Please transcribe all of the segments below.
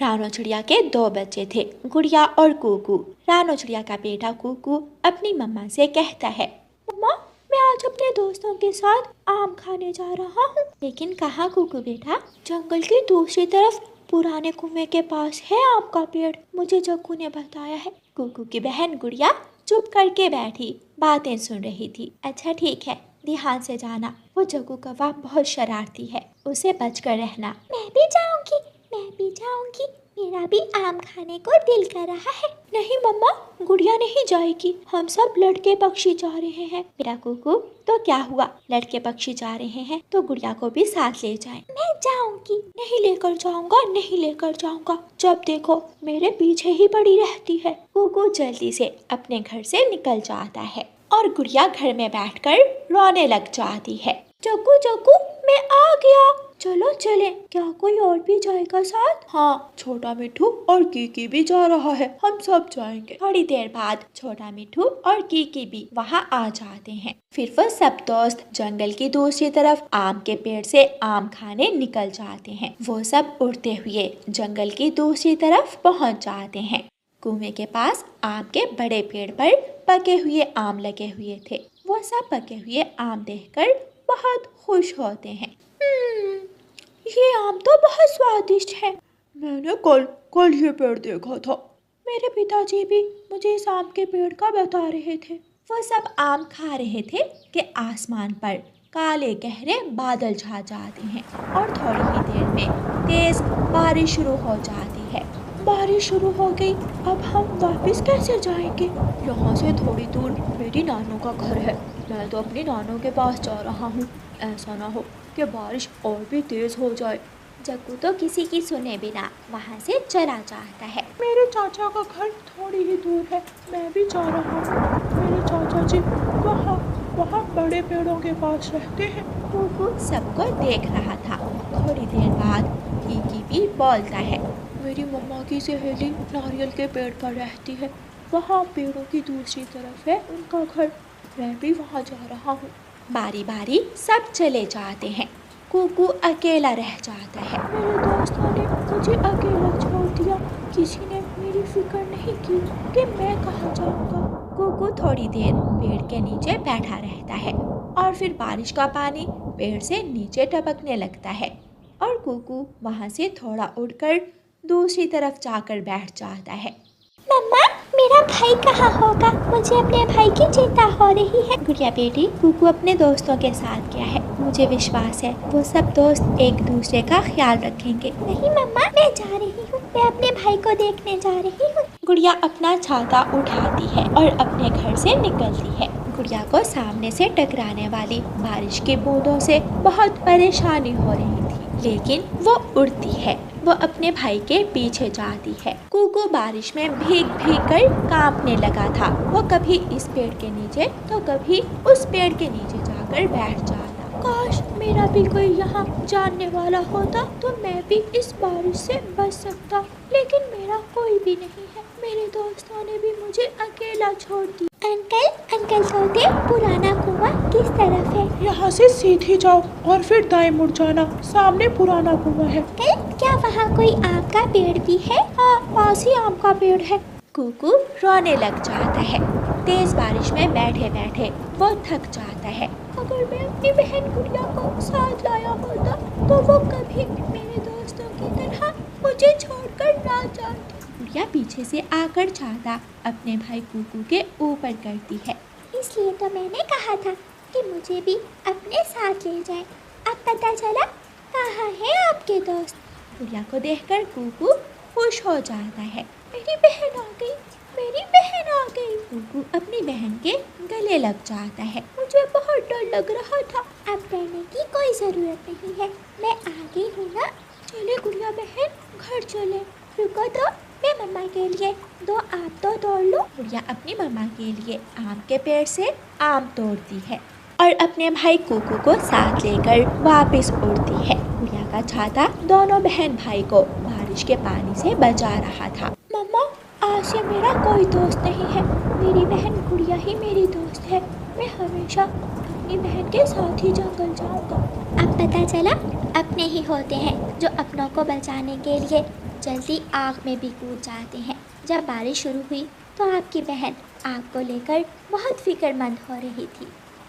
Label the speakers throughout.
Speaker 1: रानो चिड़िया के दो बच्चे थे, गुड़िया और कुकू। रानो चिड़िया का बेटा कुकू अपनी मम्मा से कहता है, मम्मा मैं आज अपने दोस्तों के साथ आम खाने जा रहा हूँ। लेकिन कहाँ कुकू बेटा? जंगल की दूसरी तरफ पुराने कुएं के पास है आम का पेड़, मुझे जग्गू ने बताया है। कुकू की बहन गुड़िया चुप करके बैठी बातें सुन रही थी। अच्छा ठीक है, ध्यान से जाना, वो जग्गू कौवा बहुत शरारती है, उसे बचकर रहना। मैं भी जाऊंगी, मेरा भी आम खाने को दिल कर रहा है। नहीं मम्मा, गुड़िया नहीं जाएगी, हम सब लड़के पक्षी जा रहे हैं। मेरा कुकू, तो क्या हुआ, लड़के पक्षी जा रहे हैं तो गुड़िया को भी साथ ले जाएं। मैं जाऊंगी। नहीं लेकर जाऊंगा, जब देखो मेरे पीछे ही पड़ी रहती है। कुकू जल्दी से अपने घर से निकल जाता है और गुड़िया घर में बैठकर रोने लग जाती है। जग्गू जग्गू मैं आ गया, चलो चले। क्या कोई और भी जाएगा साथ? हाँ, छोटा मिठू और कीकी भी जा रहा है, हम सब जाएंगे। थोड़ी देर बाद छोटा मिठू और कीकी भी वहाँ आ जाते हैं। फिर वो सब दोस्त जंगल की दूसरी तरफ आम के पेड़ से आम खाने निकल जाते हैं। वो सब उड़ते हुए जंगल की दूसरी तरफ पहुँच जाते हैं। कुएं के पास आम के बड़े पेड़ पर पके हुए आम लगे हुए थे। वो सब पके हुए आम देखकर बहुत खुश होते हैं। ये आम तो बहुत स्वादिष्ट है। मैंने कल ये पेड़ देखा था। मेरे पिताजी भी मुझे इस आम के पेड़ का बता रहे थे। वो सब आम खा रहे थे कि आसमान पर काले गहरे बादल छा जाते हैं और थोड़ी ही देर में तेज बारिश शुरू हो जाती है। बारिश शुरू हो गई, अब हम वापस कैसे जाएंगे? यहाँ से थोड़ी दूर मेरी नानू का घर है, मैं तो अपनी नानू के पास जा रहा हूँ। ऐसा ना हो कि बारिश और भी तेज हो जाए। जग्गू तो किसी की सुने बिना वहाँ से चला जाता है। मेरे चाचा का घर थोड़ी ही दूर है, मैं भी जा रहा हूँ। मेरे चाचा जी वहाँ बड़े पेड़ों के पास रहते हैं। कुकू सबको देख रहा था। थोड़ी देर बाद कीकी भी बोलता है, मेरी मम्मा की सहेली नारियल के पेड़ पर रहती है, वहाँ पेड़ों की दूसरी तरफ है उनका घर, मैं भी वहाँ जा रहा हूँ। बारी बारी सब चले जाते हैं। कुकू अकेला रह जाता है। मेरे दोस्तों ने मुझे अकेला छोड़ दिया, किसी ने मेरी फिक्र नहीं की कि मैं कहाँ जाऊँगा। कुकू थोड़ी देर पेड़ के नीचे बैठा रहता है और फिर बारिश का पानी पेड़ से नीचे टपकने लगता है और कुकू वहाँ से थोड़ा उड़कर दूसरी तरफ जाकर बैठ जाता है। मम्मा मेरा भाई कहाँ होगा, मुझे अपने भाई की चिंता हो रही है। गुड़िया बेटी, कुकू अपने दोस्तों के साथ गया है, मुझे विश्वास है वो सब दोस्त एक दूसरे का ख्याल रखेंगे। नहीं मम्मा, मैं जा रही हूँ, मैं अपने भाई को देखने जा रही हूँ। गुड़िया अपना छाता उठाती है और अपने घर से निकलती है। गुड़िया को सामने से टकराने वाली बारिश की बूंदों से बहुत परेशानी हो रही थी, लेकिन वो उड़ती है, वो अपने भाई के पीछे जाती है। कुकू बारिश में भीग कर कांपने लगा था। वो कभी इस पेड़ के नीचे तो कभी उस पेड़ के नीचे जाकर बैठ जाता। काश मेरा भी कोई यहाँ जानने वाला होता तो मैं भी इस बारिश से बच सकता, लेकिन मेरा कोई भी नहीं है। मेरे दोस्तों ने भी मुझे अकेला छोड़ दिया। अंकल तोते, पुराना कुआं किस तरफ है? यहाँ से सीधी जाओ और फिर दाएं मुड़ जाना, सामने पुराना कुआं है। क्या वहाँ कोई आम का पेड़ भी है? हाँ, पास ही आम का पेड़ है। कुकू रोने लग जाता है। तेज बारिश में बैठे बैठे वो थक जाता है। अगर मैं अपनी बहन गुड़िया को साथ लाया होता तो वो कभी मेरे दोस्तों की तरह मुझे छोड़कर ना जाती। गुड़िया पीछे से आकर छाता अपने भाई कुकू के ऊपर करती है। इसलिए तो मैंने कहा था कि मुझे भी अपने साथ ले जाए। अब पता चला कहाँ है आपके दोस्त। गुड़िया को देखकर कुकू खुश हो जाता है। मेरी बहन आ गई। कुकू अपनी बहन के गले लग जाता है। मुझे बहुत डर लग रहा था, अब डरने की कोई जरूरत नहीं है, मैं आ गई हूँ ना। चले गुड़िया बहन, घर चले। रुको तो मैं मम्मा के लिए 2 आम तो तोड़ लूं। गुड़िया अपनी मम्मा के लिए आम के पेड़ से आम तोड़ती है और अपने भाई कुकू को साथ लेकर वापस उड़ती है। गुड़िया का छाता दोनों बहन भाई को बारिश के पानी से बचा रहा था। मम्मा, आज से मेरा कोई दोस्त नहीं है, मेरी बहन गुड़िया ही मेरी दोस्त है। मैं हमेशा अपनी बहन के साथ ही जंगल जाऊंगा। अब पता चला अपने ही होते हैं जो अपनों को बचाने के लिए जल्दी आग में भी कूद जाते हैं। जब बारिश शुरू हुई तो आपकी बहन आग को लेकर बहुत फिक्रमंद हो रही थी।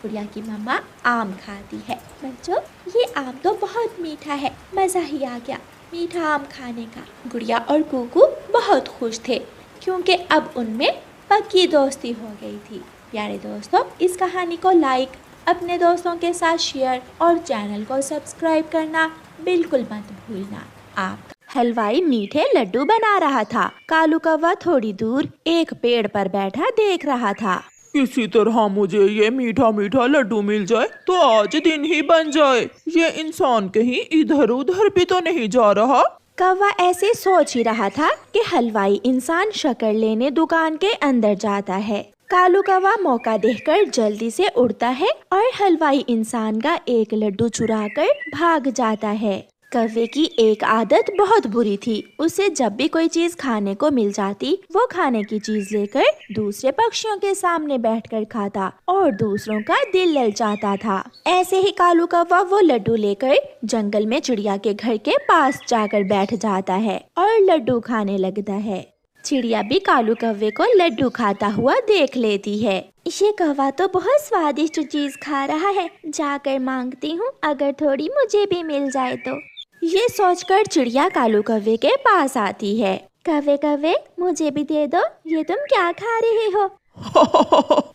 Speaker 1: गुड़िया की मम्मा आम खाती है। बच्चों, ये आम तो बहुत मीठा है, मज़ा ही आ गया मीठा आम खाने का। गुड़िया और कुकू बहुत खुश थे क्योंकि अब उनमें पक्की दोस्ती हो गई थी। प्यारे दोस्तों, इस कहानी को लाइक, अपने दोस्तों के साथ शेयर और चैनल को सब्सक्राइब करना बिल्कुल मत भूलना। आप हलवाई मीठे लड्डू बना रहा था। कालू कौवा थोड़ी दूर एक पेड़ पर बैठा देख रहा था।
Speaker 2: किसी तरह मुझे ये मीठा मीठा लड्डू मिल जाए तो आज दिन ही बन जाए। ये इंसान कहीं इधर उधर भी तो नहीं जा रहा।
Speaker 1: कौवा ऐसे सोच ही रहा था कि हलवाई इंसान शक्कर लेने दुकान के अंदर जाता है। कालू कौवा मौका देखकर जल्दी से उड़ता है और हलवाई इंसान का एक लड्डू चुराकर भाग जाता है। कौवे की एक आदत बहुत बुरी थी। उसे जब भी कोई चीज खाने को मिल जाती, वो खाने की चीज लेकर दूसरे पक्षियों के सामने बैठकर खाता और दूसरों का दिल ललचाता था। ऐसे ही कालू कौवा वो लड्डू लेकर जंगल में चिड़िया के घर के पास जाकर बैठ जाता है और लड्डू खाने लगता है। चिड़िया भी कालू कौवे को लड्डू खाता हुआ देख लेती है। ये कौवा तो बहुत स्वादिष्ट चीज खा रहा है, जाकर मांगती हूँ अगर थोड़ी मुझे भी मिल जाए तो। ये सोचकर चिड़िया कालू कौवे के पास आती है। कौवे कौवे, मुझे भी दे दो, ये तुम क्या खा रहे हो?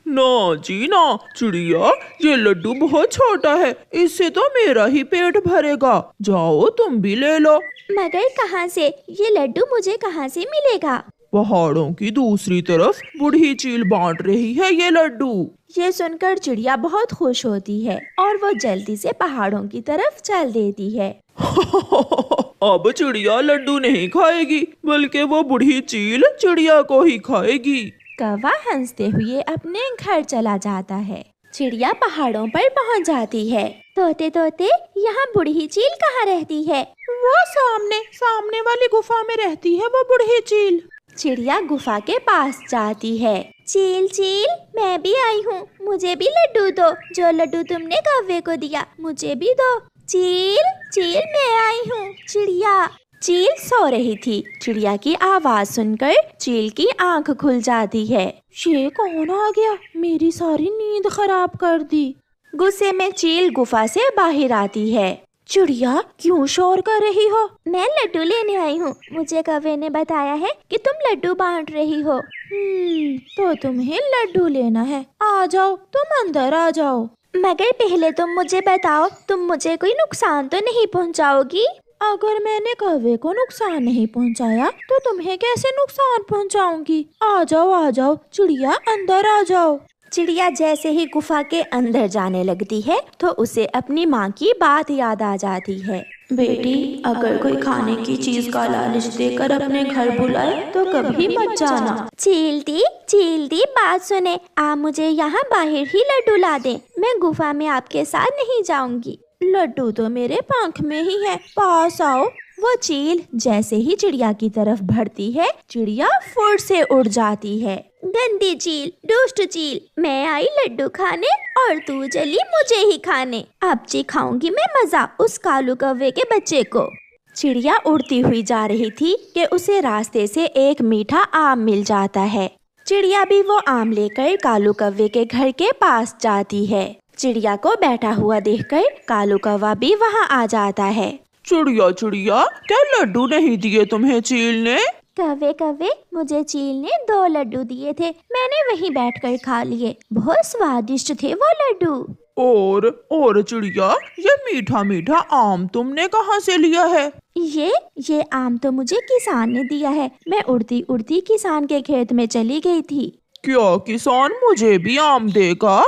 Speaker 2: ना जी ना चिड़िया, ये लड्डू बहुत छोटा है, इससे तो मेरा ही पेट भरेगा। जाओ तुम भी ले लो।
Speaker 1: मगर कहाँ से? ये लड्डू मुझे कहाँ से मिलेगा?
Speaker 2: पहाड़ों की दूसरी तरफ बूढ़ी चील बांट रही है ये लड्डू।
Speaker 1: ये सुनकर चिड़िया बहुत खुश होती है और वो जल्दी से पहाड़ों की तरफ चल देती है।
Speaker 2: अब चिड़िया लड्डू नहीं खाएगी, बल्कि वो बूढ़ी चील चिड़िया को ही खाएगी।
Speaker 1: कौवा हंसते हुए अपने घर चला जाता है। चिड़िया पहाड़ों पर पहुंच जाती है। तोते तोते, यहाँ बूढ़ी चील कहाँ रहती है?
Speaker 2: वो सामने वाली गुफा में रहती है वो बूढ़ी चील।
Speaker 1: चिड़िया गुफा के पास जाती है। चील चील, मैं भी आई हूँ, मुझे भी लड्डू दो। जो लड्डू तुमने कौवे को दिया मुझे भी दो। चील चील, मैं आई हूँ। चिड़िया। चील सो रही थी। चिड़िया की आवाज सुनकर चील की आंख खुल जाती है।
Speaker 2: ये कौन आ गया? मेरी सारी नींद खराब कर दी।
Speaker 1: गुस्से में चील गुफा से बाहर आती है।
Speaker 2: चिड़िया, क्यों शोर कर रही हो?
Speaker 1: मैं लड्डू लेने आई हूँ। मुझे कौवे ने बताया है कि तुम लड्डू बांट रही हो।
Speaker 2: तो तुम्हें लड्डू लेना है? आ जाओ, तुम अंदर आ जाओ।
Speaker 1: मगर पहले तुम मुझे बताओ, तुम मुझे कोई नुकसान तो नहीं पहुँचाओगी?
Speaker 2: अगर मैंने कौवे को नुकसान नहीं पहुँचाया तो तुम्हें कैसे नुकसान पहुँचाऊंगी? आ जाओ चिड़िया, अंदर आ जाओ।
Speaker 1: चिड़िया जैसे ही गुफा के अंदर जाने लगती है तो उसे अपनी माँ की बात याद आ जाती है।
Speaker 2: बेटी, अगर कोई खाने की चीज का लालच देकर अपने घर बुलाए तो कभी मत जाना।
Speaker 1: चील दी, बात सुने। आप मुझे यहाँ बाहर ही लड्डू ला दें, मैं गुफा में आपके साथ नहीं जाऊंगी।
Speaker 2: लड्डू तो मेरे पंख में ही है, पास आओ।
Speaker 1: वो चील जैसे ही चिड़िया की तरफ बढ़ती है, चिड़िया फुर्र से उड़ जाती है। गंदी चील, दुष्ट चील, मैं आई लड्डू खाने और तू चली मुझे ही खाने। अब खाऊंगी मैं मजा उस कालू कौवे के बच्चे को। चिड़िया उड़ती हुई जा रही थी कि उसे रास्ते से एक मीठा आम मिल जाता है। चिड़िया भी वो आम लेकर कालू कौवे के घर के पास जाती है। चिड़िया को बैठा हुआ देखकर कालू कौवा भी वहाँ आ जाता है।
Speaker 2: चिड़िया, क्या लड्डू नहीं दिए तुम्हें चील ने?
Speaker 1: कौवे, मुझे चील ने 2 लड्डू दिए थे, मैंने वहीं बैठकर खा लिए। बहुत स्वादिष्ट थे वो लड्डू।
Speaker 2: और चिड़िया, ये मीठा मीठा आम तुमने कहाँ से लिया है?
Speaker 1: ये आम तो मुझे किसान ने दिया है। मैं उड़ती उड़ती किसान के खेत में चली गई थी।
Speaker 2: क्या किसान मुझे भी आम देगा?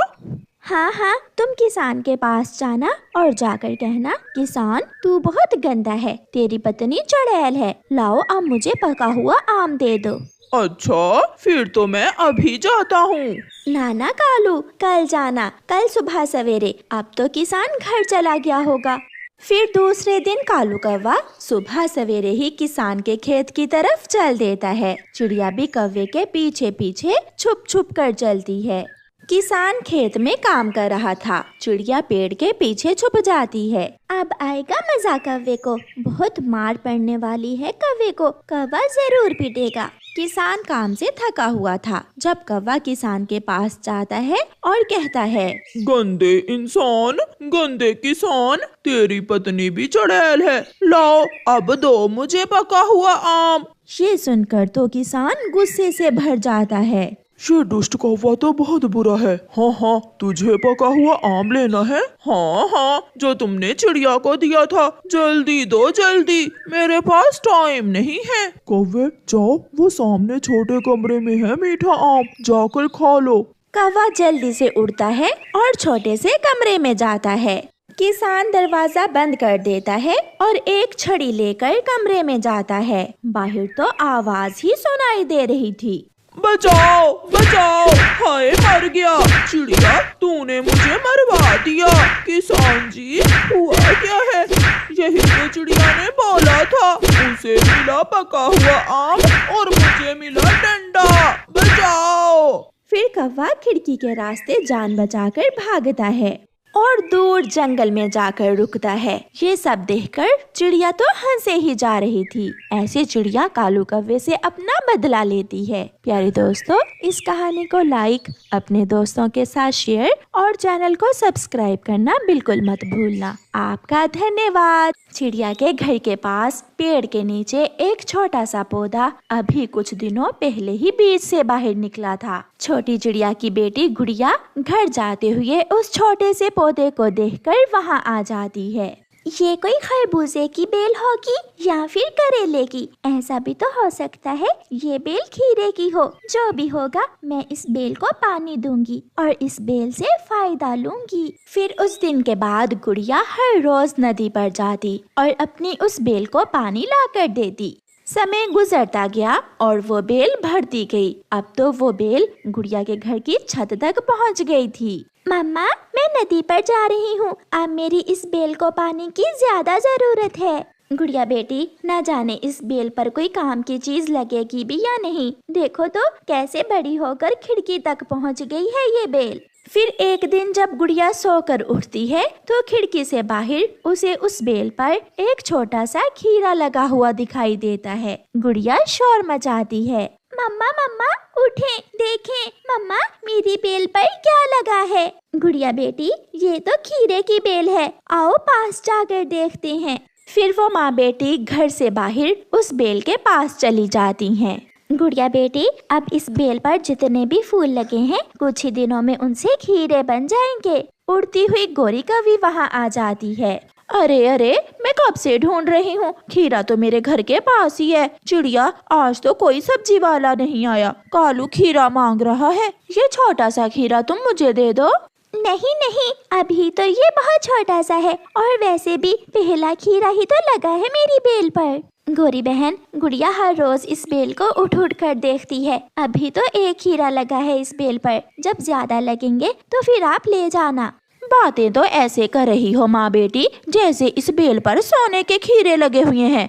Speaker 1: हाँ, तुम किसान के पास जाना और जाकर कहना, किसान तू बहुत गंदा है, तेरी पत्नी चुड़ैल है, लाओ अब मुझे पका हुआ आम दे दो।
Speaker 2: अच्छा, फिर तो मैं अभी जाता हूँ।
Speaker 1: ना कालू, कल जाना, कल सुबह सवेरे। अब तो किसान घर चला गया होगा। फिर दूसरे दिन कालू कौवा सुबह सवेरे ही किसान के खेत की तरफ चल देता है। चिड़िया भी कौवे के पीछे पीछे छुप छुप कर चलती है। किसान खेत में काम कर रहा था। चिड़िया पेड़ के पीछे छुप जाती है। अब आएगा मजा कौवे को, बहुत मार पड़ने वाली है कौवे को, कौवा जरूर पीटेगा। किसान काम से थका हुआ था जब कौवा किसान के पास जाता है और कहता है,
Speaker 2: गंदे इंसान, गंदे किसान, तेरी पत्नी भी चुड़ैल है, लाओ अब दो मुझे पका हुआ आम।
Speaker 1: ये सुनकर तो किसान गुस्से से भर जाता है।
Speaker 2: ये दुष्ट कौवा तो बहुत बुरा है। हाँ हाँ, तुझे पका हुआ आम लेना है? हाँ हाँ, जो तुमने चिड़िया को दिया था, जल्दी दो जल्दी, मेरे पास टाइम नहीं है। कौवे जाओ, वो सामने छोटे कमरे में है मीठा आम, जाकर खा लो।
Speaker 1: कौवा जल्दी से उड़ता है और छोटे से कमरे में जाता है। किसान दरवाजा बंद कर देता है और एक छड़ी लेकर कमरे में जाता है। बाहर तो आवाज ही सुनाई दे रही थी,
Speaker 2: बचाओ बचाओ, हाय मर गया। चिड़िया तूने मुझे मरवा दिया। किसान जी हुआ क्या है? यही तो चिड़िया ने बोला था, उसे मिला पका हुआ आम और मुझे मिला डंडा, बचाओ।
Speaker 1: फिर कौवा खिड़की के रास्ते जान बचाकर भागता है और दूर जंगल में जाकर रुकता है। ये सब देखकर चिड़िया तो हंसे ही जा रही थी। ऐसे चिड़िया कालू कौवे से अपना बदला लेती है। प्यारे दोस्तों, इस कहानी को लाइक, अपने दोस्तों के साथ शेयर और चैनल को सब्सक्राइब करना बिल्कुल मत भूलना। आपका धन्यवाद। चिड़िया के घर के पास पेड़ के नीचे एक छोटा सा पौधा अभी कुछ दिनों पहले ही बीज से बाहर निकला था। छोटी चिड़िया की बेटी गुड़िया घर जाते हुए उस छोटे से पौधे को देखकर वहां आ जाती है। ये कोई खरबूजे की बेल होगी या फिर करेले की, ऐसा भी तो हो सकता है ये बेल खीरे की हो। जो भी होगा मैं इस बेल को पानी दूंगी और इस बेल से फायदा लूंगी। फिर उस दिन के बाद गुड़िया हर रोज नदी पर जाती और अपनी उस बेल को पानी लाकर देती। समय गुजरता गया और वो बेल भरती गई। अब तो वो बेल गुड़िया के घर की छत तक पहुंच गई थी। मम्मा, मैं नदी पर जा रही हूँ, अब मेरी इस बेल को पानी की ज्यादा जरूरत है। गुड़िया बेटी, न जाने इस बेल पर कोई काम की चीज लगेगी भी या नहीं। देखो तो कैसे बड़ी होकर खिड़की तक पहुँच गई है ये बेल। फिर एक दिन जब गुड़िया सोकर उठती है तो खिड़की से बाहर उसे उस बेल पर एक छोटा सा खीरा लगा हुआ दिखाई देता है। गुड़िया शोर मचाती है, मम्मा मम्मा उठें, देखें मम्मा मेरी बेल पर क्या लगा है। गुड़िया बेटी, ये तो खीरे की बेल है, आओ पास जाकर देखते हैं। फिर वो माँ बेटी घर से बाहर उस बेल के पास चली जाती हैं। गुड़िया बेटी, अब इस बेल पर जितने भी फूल लगे हैं कुछ ही दिनों में उनसे खीरे बन जाएंगे। उड़ती हुई गोरी कौवी वहाँ आ जाती है। अरे अरे, मैं कब से ढूंढ रही हूँ, खीरा तो मेरे घर के पास ही है। चिड़िया, आज तो कोई सब्जी वाला नहीं आया, कालू खीरा मांग रहा है, ये छोटा सा खीरा तुम मुझे दे दो। नहीं नहीं, अभी तो ये बहुत छोटा सा है और वैसे भी पहला खीरा ही तो लगा है मेरी बेल पर। गोरी बहन, गुड़िया हर रोज इस बेल को उठ उठ कर देखती है। अभी तो एक खीरा लगा है इस बेल पर, जब ज्यादा लगेंगे तो फिर आप ले जाना। बातें तो ऐसे कर रही हो माँ बेटी जैसे इस बेल पर सोने के खीरे लगे हुए हैं।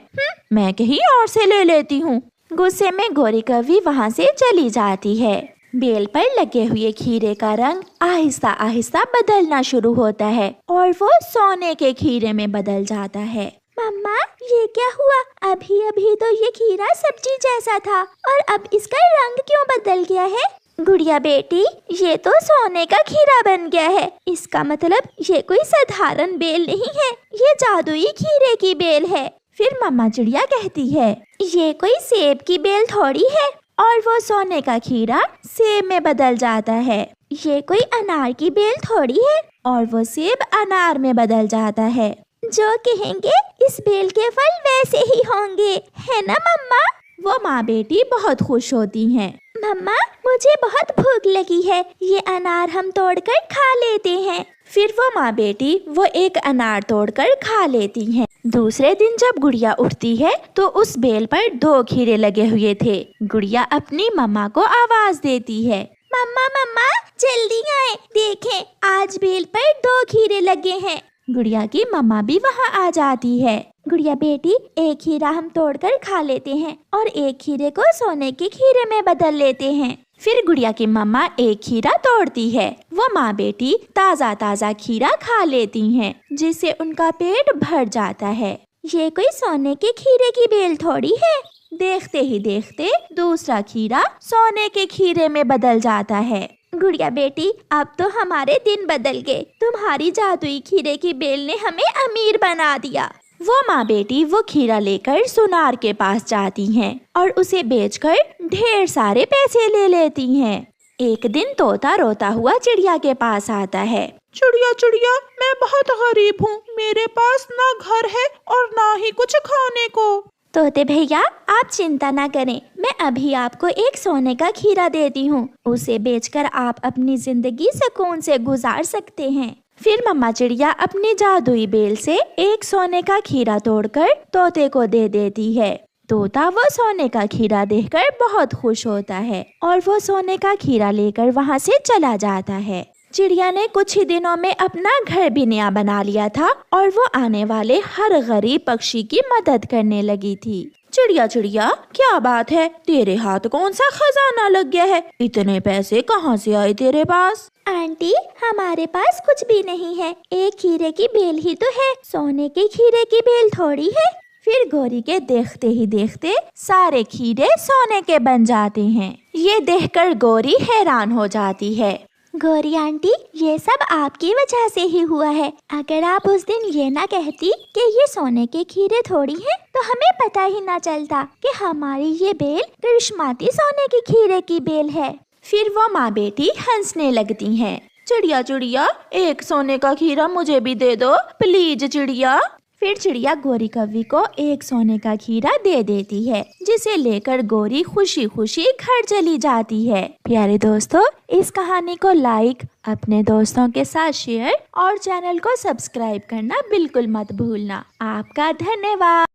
Speaker 1: मैं कहीं और से ले लेती हूँ। गुस्से में गोरी कौवी वहाँ से चली जाती है। बेल पर लगे हुए खीरे का रंग आहिस्ता आहिस्ता बदलना शुरू होता है और वो सोने के खीरे में बदल जाता है। मम्मा, ये क्या हुआ? अभी अभी तो ये खीरा सब्जी जैसा था और अब इसका रंग क्यों बदल गया है? गुड़िया बेटी, ये तो सोने का खीरा बन गया है। इसका मतलब ये कोई साधारण बेल नहीं है, ये जादुई खीरे की बेल है। फिर मम्मा चिड़िया कहती है, ये कोई सेब की बेल थोड़ी है। और वो सोने का खीरा सेब में बदल जाता है। ये कोई अनार की बेल थोड़ी है और वो सेब अनार में बदल जाता है। जो कहेंगे इस बेल के फल वैसे ही होंगे, है ना मम्मा? वो माँ बेटी बहुत खुश होती हैं। मम्मा, मुझे बहुत भूख लगी है, ये अनार हम तोड़कर खा लेते हैं। फिर वो माँ बेटी वो एक अनार तोड़कर खा लेती हैं। दूसरे दिन जब गुड़िया उठती है तो उस बेल पर 2 खीरे लगे हुए थे। गुड़िया अपनी मम्मा को आवाज देती है, मम्मा मम्मा जल्दी आए, देखें आज बेल पर 2 खीरे लगे हैं। गुड़िया की मम्मा भी वहाँ आ जाती है। गुड़िया बेटी, एक खीरा हम तोड़कर खा लेते हैं और एक खीरे को सोने के खीरे में बदल लेते हैं। फिर गुड़िया की मम्मा एक खीरा तोड़ती है। वो माँ बेटी ताज़ा ताज़ा खीरा खा लेती हैं, जिससे उनका पेट भर जाता है। ये कोई सोने के खीरे की बेल थोड़ी है। देखते ही देखते दूसरा खीरा सोने के खीरे में बदल जाता है। गुड़िया बेटी, अब तो हमारे दिन बदल गए। तुम्हारी जादुई खीरे की बेल ने हमें अमीर बना दिया। वो माँ बेटी वो खीरा लेकर सुनार के पास जाती हैं और उसे बेचकर ढेर सारे पैसे ले लेती हैं। एक दिन तोता रोता हुआ चिड़िया के पास आता है।
Speaker 2: चिड़िया चिड़िया, मैं बहुत गरीब हूँ, मेरे पास ना घर है और ना ही कुछ खाने को।
Speaker 1: तोते भैया, आप चिंता ना करें, मैं अभी आपको एक सोने का खीरा देती हूँ। उसे बेचकर आप अपनी जिंदगी सुकून से गुजार सकते हैं। फिर मम्मा चिड़िया अपनी जादुई बेल से एक सोने का खीरा तोड़कर तोते को दे देती है। तोता वो सोने का खीरा देखकर बहुत खुश होता है और वो सोने का खीरा लेकर वहाँ से चला जाता है। चिड़िया ने कुछ ही दिनों में अपना घर भी नया बना लिया था और वो आने वाले हर गरीब पक्षी की मदद करने लगी थी। चिड़िया चिड़िया, क्या बात है, तेरे हाथ कौन सा खजाना लग गया है? इतने पैसे कहाँ से आए तेरे पास? आंटी, हमारे पास कुछ भी नहीं है, एक खीरे की बेल ही तो है, सोने के खीरे की बेल थोड़ी है। फिर गौरी के देखते ही देखते सारे खीरे सोने के बन जाते हैं। ये देखकर गौरी हैरान हो जाती है। गौरी आंटी, ये सब आपकी वजह से ही हुआ है। अगर आप उस दिन ये ना कहती कि ये सोने के खीरे थोड़ी हैं, तो हमें पता ही ना चलता कि हमारी ये बेल करिश्माती सोने के खीरे की बेल है। फिर वो माँ बेटी हंसने लगती हैं।
Speaker 2: चिड़िया चिड़िया, एक सोने का खीरा मुझे भी दे दो प्लीज चिड़िया।
Speaker 1: फिर चिड़िया गौरी कव्वी को एक सोने का खीरा दे देती है, जिसे लेकर गौरी खुशी खुशी घर चली जाती है। प्यारे दोस्तों, इस कहानी को लाइक, अपने दोस्तों के साथ शेयर और चैनल को सब्सक्राइब करना बिल्कुल मत भूलना। आपका धन्यवाद।